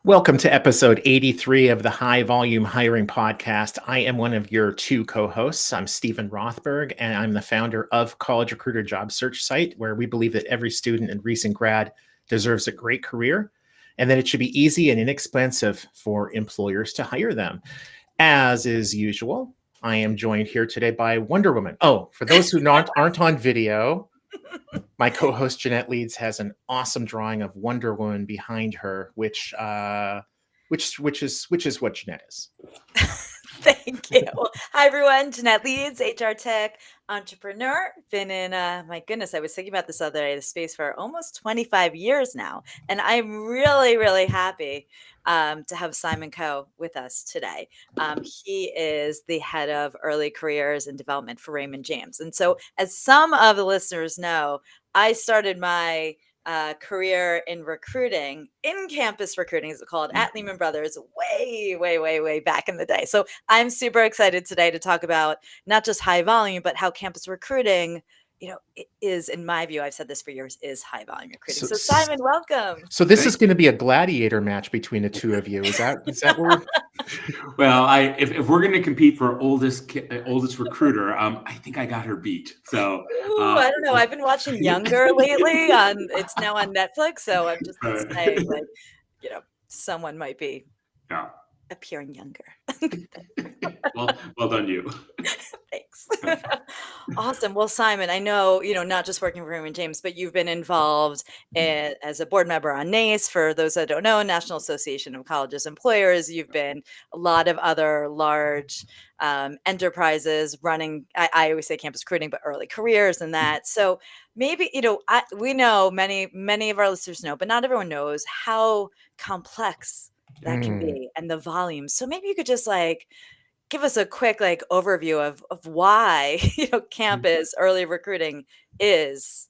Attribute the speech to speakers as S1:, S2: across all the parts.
S1: Welcome to episode 83 of the High Volume Hiring Podcast. I am one of your two co-hosts. I'm Stephen Rothberg, and I'm the founder of College Recruiter Job Search Site, where we believe that every student and recent grad deserves a great career, and that it should be easy and inexpensive for employers to hire them. As is usual, I am joined here today by Wonder Woman. Oh, for those who aren't on video, my co-host Jeanette Leeds has an awesome drawing of Wonder Woman behind her, which is what Jeanette is.
S2: Thank you. Hi, everyone. Jeanette Leeds, HR tech entrepreneur. Been in, my goodness, I was thinking about this other day, the space for almost 25 years now. And I'm really, really happy to have Simon Coe with us today. He is the head of early careers and development for Raymond James. And so, as some of the listeners know, I started my career in recruiting, in-campus recruiting, as it's called, at Lehman Brothers, way back in the day. So I'm super excited today to talk about not just high volume, but how campus recruiting, it is, in my view, I've said this for years, is high volume recruiting. So Simon, welcome.
S1: So this is going to be a gladiator match between the two of you. Is that what we're...
S3: Well, if we're going to compete for oldest recruiter, I think I got her beat. So
S2: I don't know. I've been watching Younger lately. It's now on Netflix, so I'm just going to say, someone might be appearing younger.
S3: well done, you.
S2: Thanks. Awesome. Well, Simon, I know, not just working for Raymond James, but you've been involved as a board member on NACE. For those that don't know, National Association of Colleges Employers. You've been a lot of other large enterprises running, I always say campus recruiting, but early careers and that. So maybe, we know many of our listeners know, but not everyone knows how complex that can be and the volume. So maybe you could just give us a quick overview of why campus early recruiting is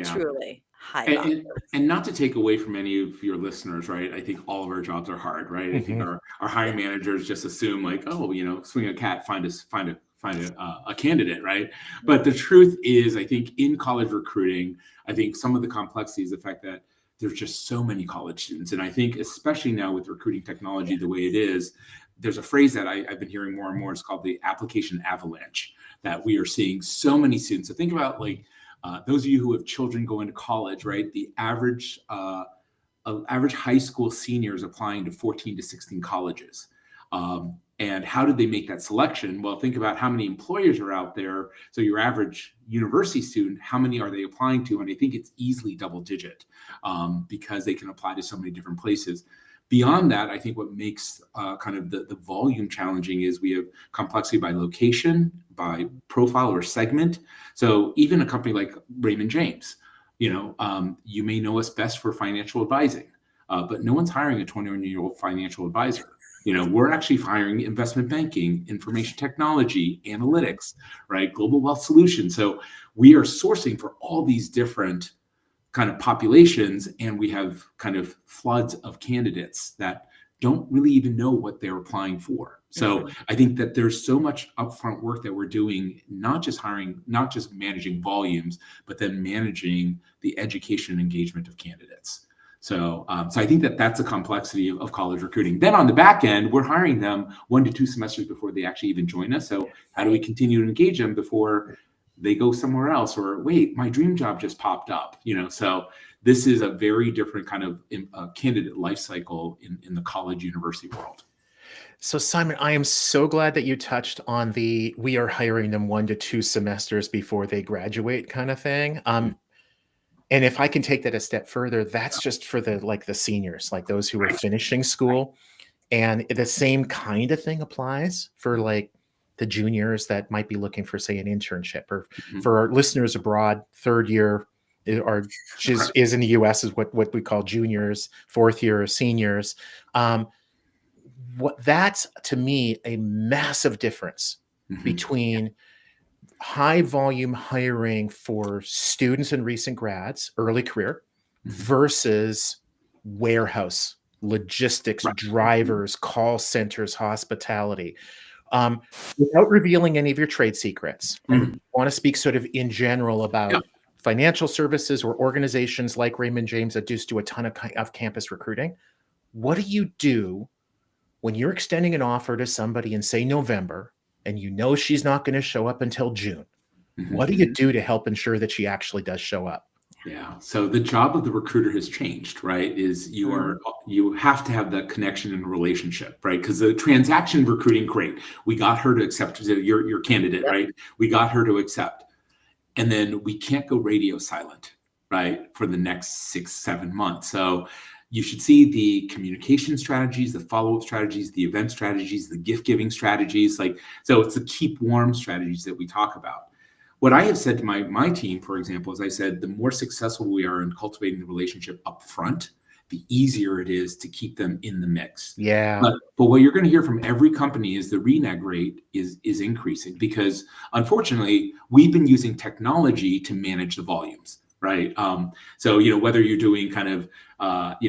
S2: truly high volume.
S3: And not to take away from any of your listeners, right? I think all of our jobs are hard, right? I think our hiring managers just assume swing a cat, find a candidate, right? But the truth is, I think in college recruiting, I think some of the complexity is the fact that there's just so many college students. And I think especially now with recruiting technology the way it is, there's a phrase that I've been hearing more and more. It's called the application avalanche, that we are seeing so many students. So think about those of you who have children going to college, right? The average high school senior is applying to 14 to 16 colleges. And how did they make that selection? Well, think about how many employers are out there. So your average university student, how many are they applying to? And I think it's easily double digit because they can apply to so many different places. Beyond that, I think what makes kind of the volume challenging is we have complexity by location, by profile or segment. So even a company like Raymond James, you may know us best for financial advising, but no one's hiring a 21-year-old financial advisor. We're actually hiring investment banking, information technology, analytics, right? Global wealth solutions. So we are sourcing for all these different kind of populations, and we have kind of floods of candidates that don't really even know what they're applying for. So I think that there's so much upfront work that we're doing, not just hiring, not just managing volumes, but then managing the education and engagement of candidates. So I think that that's a complexity of college recruiting. Then on the back end, we're hiring them 1 to 2 semesters before they actually even join us. So how do we continue to engage them before they go somewhere else? Or wait, my dream job just popped up. So this is a very different kind of candidate life cycle in the college university world.
S1: So Simon, I am so glad that you touched on we are hiring them 1 to 2 semesters before they graduate kind of thing. And if I can take that a step further, that's just for the seniors, like those who are finishing school. And the same kind of thing applies for the juniors that might be looking for, say, an internship, or for our listeners abroad, third year is in the US is what we call juniors, fourth year seniors. That's to me a massive difference between high volume hiring for students and recent grads, early career, versus warehouse, logistics, drivers, call centers, hospitality. Without revealing any of your trade secrets, I want to speak sort of in general about financial services or organizations like Raymond James that just do a ton of campus recruiting. what do you do when you're extending an offer to somebody in, say, November, and you know she's not going to show up until June? What do you do to help ensure that she actually does show up?
S3: Yeah. So the job of the recruiter has changed, right? Is you have to have that connection and relationship, right? Because the transaction recruiting, great. We got her to accept your candidate, right? We got her to accept. And then we can't go radio silent, right? For the next 6-7 months. So you should see the communication strategies, the follow-up strategies, the event strategies, the gift giving strategies. So it's the keep warm strategies that we talk about. What I have said to my team, for example, is I said, the more successful we are in cultivating the relationship up front, the easier it is to keep them in the mix.
S1: Yeah.
S3: But what you're going to hear from every company is the renege rate is increasing, because unfortunately, we've been using technology to manage the volumes, right? So, whether you're doing kind of,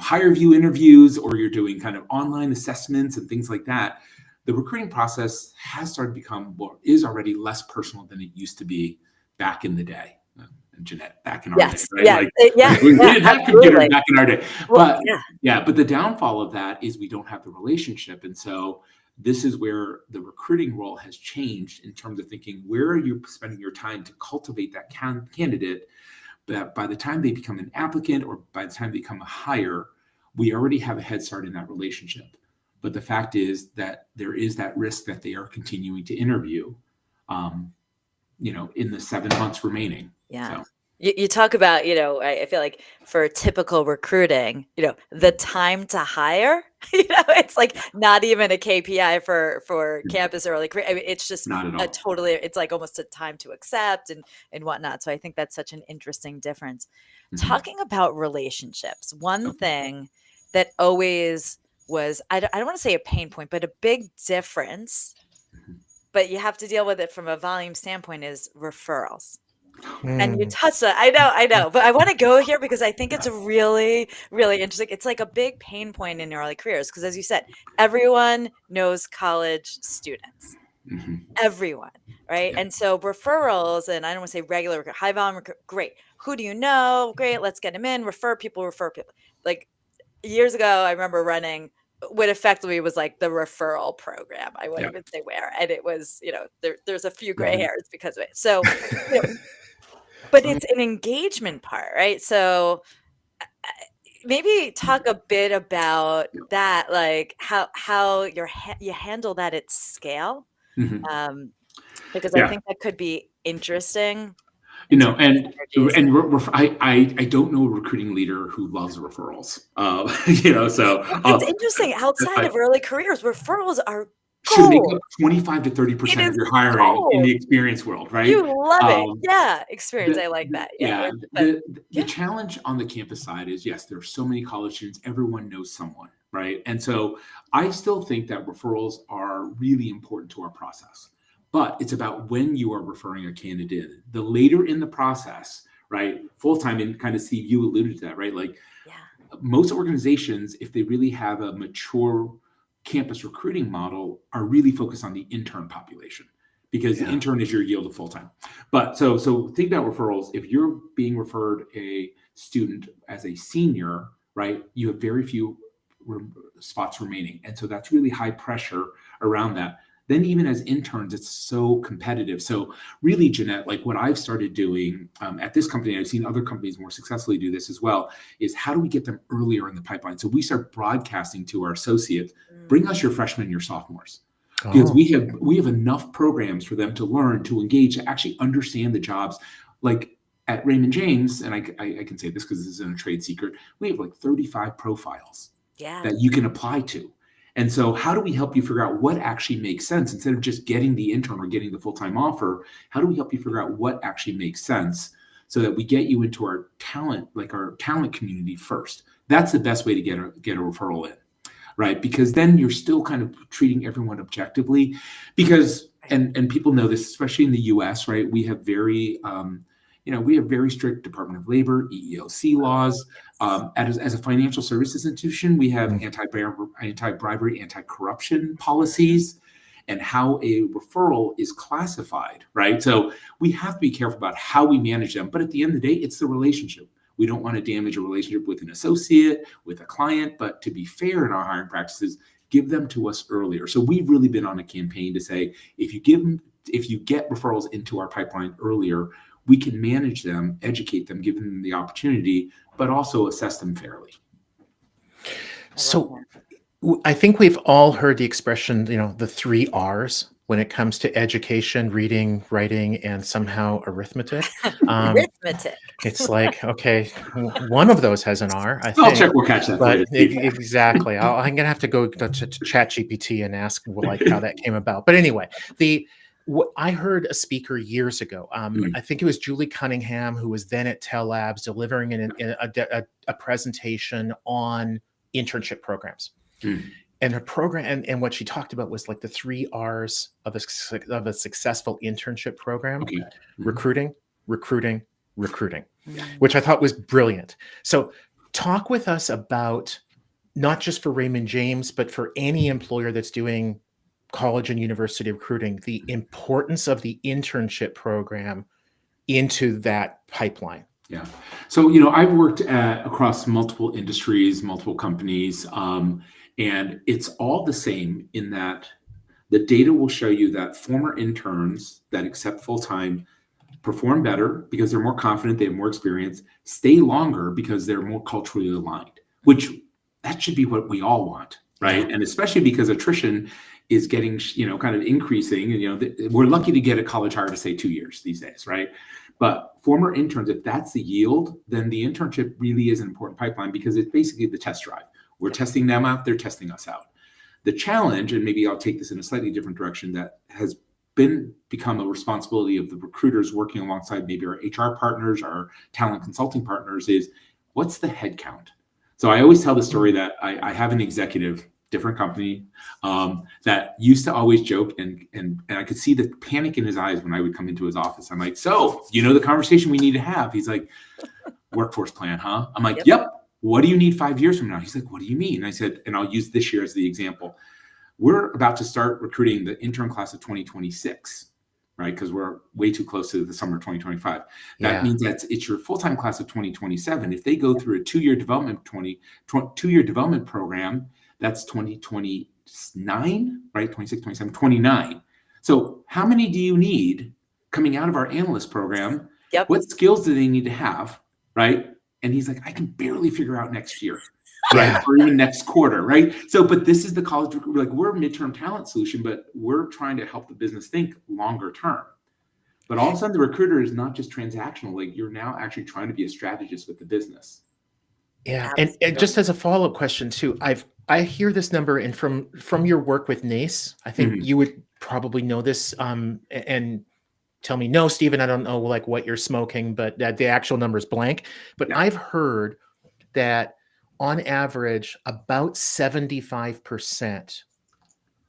S3: higher view interviews, or you're doing kind of online assessments and things like that, the recruiting process has started to become, is already less personal than it used to be back in the day. And Jeanette, back in our day, right? We didn't have computers back in our day. But but the downfall of that is we don't have the relationship. And so this is where the recruiting role has changed, in terms of thinking, where are you spending your time to cultivate that candidate, that by the time they become an applicant, or by the time they become a hire, we already have a head start in that relationship. But the fact is that there is that risk that they are continuing to interview, in the 7 months remaining.
S2: Yeah. So. You talk about, I feel like for typical recruiting, the time to hire, it's like not even a KPI for campus early career. I mean, it's just it's like almost a time to accept and whatnot. So I think that's such an interesting difference. Mm-hmm. Talking about relationships, one thing that always was, I don't want to say a pain point, but a big difference, but you have to deal with it from a volume standpoint, is referrals. And you touched on it. I know, but I want to go here because I think it's really, really interesting. It's like a big pain point in early careers, because, as you said, everyone knows college students. Mm-hmm. Everyone, right? Yeah. And so referrals, and I don't want to say regular, high volume, great. Who do you know? Great, let's get them in. Refer people. Like years ago, I remember running what effectively was like the referral program. I wouldn't even say where. And it was, there's a few gray hairs because of it. So, but it's an engagement part, right? So maybe talk a bit about that, like how you handle that at scale. Mm-hmm. Because I think that could be interesting.
S3: And I don't know a recruiting leader who loves referrals. So
S2: it's interesting. Outside of early careers, referrals are
S3: should make up 25 to 30% of your hiring in the experience world, right?
S2: You love it. Yeah, experience. I like that. Yeah.
S3: The challenge on the campus side is, yes, there are so many college students. Everyone knows someone, right? And so I still think that referrals are really important to our process. But it's about when you are referring a candidate. The later in the process, right? Full-time, and kind of Steve, you alluded to that, right? Like most organizations, if they really have a mature campus recruiting model, are really focused on the intern population, because the intern is your yield of full-time. But so think about referrals. If you're being referred a student as a senior, right, you have very few spots remaining. And so that's really high pressure around that. Then even as interns, it's so competitive. So really, Jeanette, like what I've started doing at this company, I've seen other companies more successfully do this as well, is how do we get them earlier in the pipeline? So we start broadcasting to our associates, bring us your freshmen and your sophomores. Because we have enough programs for them to learn, to engage, to actually understand the jobs. Like at Raymond James, and I can say this because this isn't a trade secret, we have like 35 profiles that you can apply to. And so how do we help you figure out what actually makes sense? Instead of just getting the intern or getting the full-time offer, how do we help you figure out what actually makes sense, so that we get you into our talent community first? That's the best way to get a referral in, right? Because then you're still kind of treating everyone objectively, because, and people know this, especially in the US, right? We have very strict Department of Labor, EEOC laws. As a financial services institution, we have anti-bribery, anti-corruption policies, and how a referral is classified, right? So we have to be careful about how we manage them. But at the end of the day, it's the relationship. We don't want to damage a relationship with an associate, with a client, but to be fair in our hiring practices, give them to us earlier. So we've really been on a campaign to say, if you get referrals into our pipeline earlier, we can manage them, educate them, give them the opportunity, but also assess them fairly.
S1: So I think we've all heard the expression, the 3 R's when it comes to education, reading, writing, and somehow arithmetic.
S2: Arithmetic.
S1: It's like, okay, one of those has an R, I think.
S3: I'll check. We'll catch that for
S1: But
S3: you.
S1: exactly. I'm going to have to go to ChatGPT and ask how that came about. But anyway, I heard a speaker years ago. I think it was Julie Cunningham, who was then at Tell Labs, delivering a presentation on internship programs. And her program, and what she talked about was like the 3 R's of a successful internship program:
S3: Okay.
S1: recruiting, which I thought was brilliant. So talk with us about, not just for Raymond James, but for any employer that's doing college and university recruiting, the importance of the internship program into that pipeline.
S3: Yeah. So, I've worked across multiple industries, multiple companies, and it's all the same in that the data will show you that former interns that accept full-time perform better because they're more confident, they have more experience, stay longer because they're more culturally aligned, which that should be what we all want, right? And especially because attrition is getting, kind of increasing. We're lucky to get a college hire to say 2 years these days, right? But former interns, if that's the yield, then the internship really is an important pipeline because it's basically the test drive. We're testing them out, they're testing us out. The challenge, and maybe I'll take this in a slightly different direction, that has become a responsibility of the recruiters working alongside maybe our HR partners, our talent consulting partners, is what's the head count? So I always tell the story that I have an executive, different company, that used to always joke, and I could see the panic in his eyes when I would come into his office. I'm like, so, the conversation we need to have? He's like, workforce plan, huh? I'm like, yep. What do you need 5 years from now? He's like, what do you mean? And I said, and I'll use this year as the example. We're about to start recruiting the intern class of 2026, right? Because we're way too close to the summer of 2025. That means that it's your full-time class of 2027. If they go through a 2-year development program, that's 2029, right? 26, 27, 29. So how many do you need coming out of our analyst program? What skills do they need to have, right? And he's like, I can barely figure out next year, right? Or even next quarter, right? So, but this is the college, we're a midterm talent solution, but we're trying to help the business think longer term. But all of a sudden, the recruiter is not just transactional. Like, you're now actually trying to be a strategist with the business.
S1: Yeah, and just as a follow-up question too, I hear this number, and from your work with NACE, I think you would probably know this, and tell me, no, Stephen, I don't know what you're smoking, but the actual number is blank. But I've heard that on average, about 75%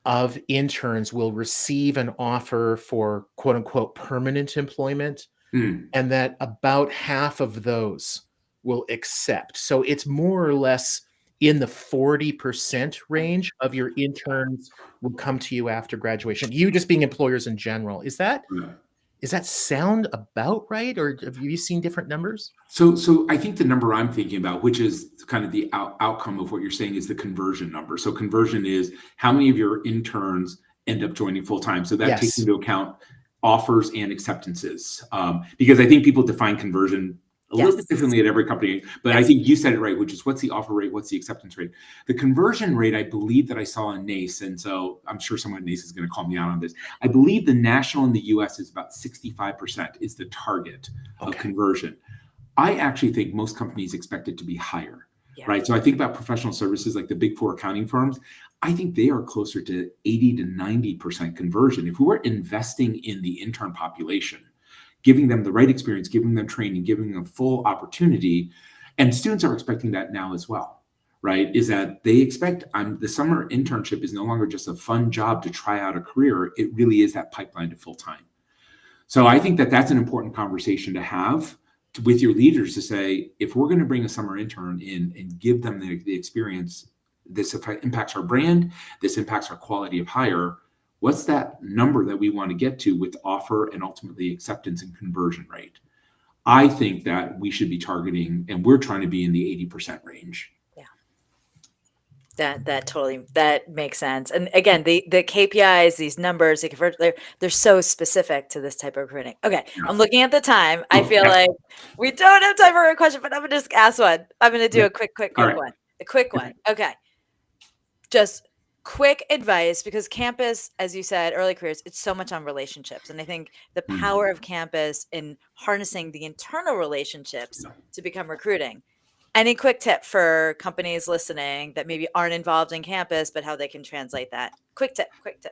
S1: of interns will receive an offer for quote unquote permanent employment, and that about half of those will accept. So it's more or less in the 40% range of your interns will come to you after graduation. You just being employers in general. Is that sound about right? Or have you seen different numbers?
S3: So I think the number I'm thinking about, which is kind of the outcome of what you're saying, is the conversion number. So conversion is how many of your interns end up joining full time. So that takes into account offers and acceptances. Because I think people define conversion a little bit differently at every company, but I think you said it right, which is what's the offer rate, what's the acceptance rate? The conversion rate, I believe that I saw in NACE, and so I'm sure someone at NACE is going to call me out on this. I believe the national in the US is about 65% is the target of conversion. I actually think most companies expect it to be higher, right? So I think about professional services like the big 4 accounting firms. I think they are closer to 80 to 90% conversion. If we were investing in the intern population, giving them the right experience, giving them training, giving them full opportunity. And students are expecting that now as well, right? Is that they expect the summer internship is no longer just a fun job to try out a career. It really is that pipeline to full time. So I think that that's an important conversation to have with your leaders to say, if we're going to bring a summer intern in and give them the experience, this impacts our brand, this impacts our quality of hire. What's that number that we want to get to with offer and ultimately acceptance and conversion rate? I think that we should be targeting, and we're trying to be in the 80% range.
S2: That makes sense. And again, the KPIs, these numbers, they're so specific to this type of recruiting. Okay,
S3: Yeah.
S2: I'm looking at the time. I feel like we don't have time for a question, but I'm gonna just ask one. I'm gonna do a quick
S3: right.
S2: one. A quick one. Okay. Just quick advice, because campus, as you said, early careers, it's so much on relationships. And I think the power of campus in harnessing the internal relationships to become recruiting. Any quick tip for companies listening that maybe aren't involved in campus, but how they can translate that? Quick tip.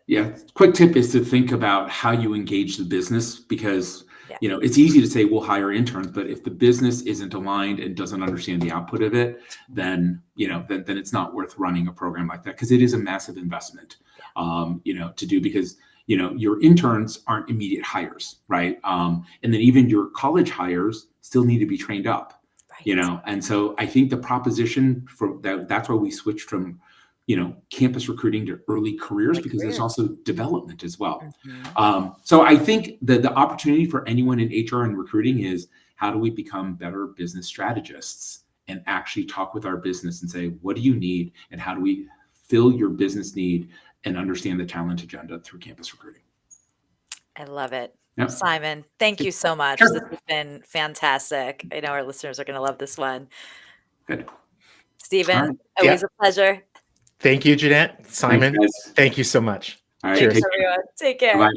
S3: Yeah. Quick tip is to think about how you engage the business, because it's easy to say we'll hire interns, but if the business isn't aligned and doesn't understand the output of it, then then it's not worth running a program like that, because it is a massive investment, to do, because your interns aren't immediate hires, right? And then even your college hires still need to be trained up. And so I think the proposition for that's why we switched from, campus recruiting to early careers, because there's also development as well. So I think the opportunity for anyone in HR and recruiting is, how do we become better business strategists and actually talk with our business and say, what do you need? And how do we fill your business need and understand the talent agenda through campus recruiting?
S2: I love it.
S3: Yep.
S2: Simon, thank you so much.
S3: Sure.
S2: This has been fantastic. I know our listeners are going to love this one.
S3: Good.
S2: Stephen, always a pleasure.
S1: Thank you, Jeanette. Simon,
S3: Thanks,
S1: thank you so much.
S3: All right,
S2: Thanks, everyone. Take care.
S3: Bye.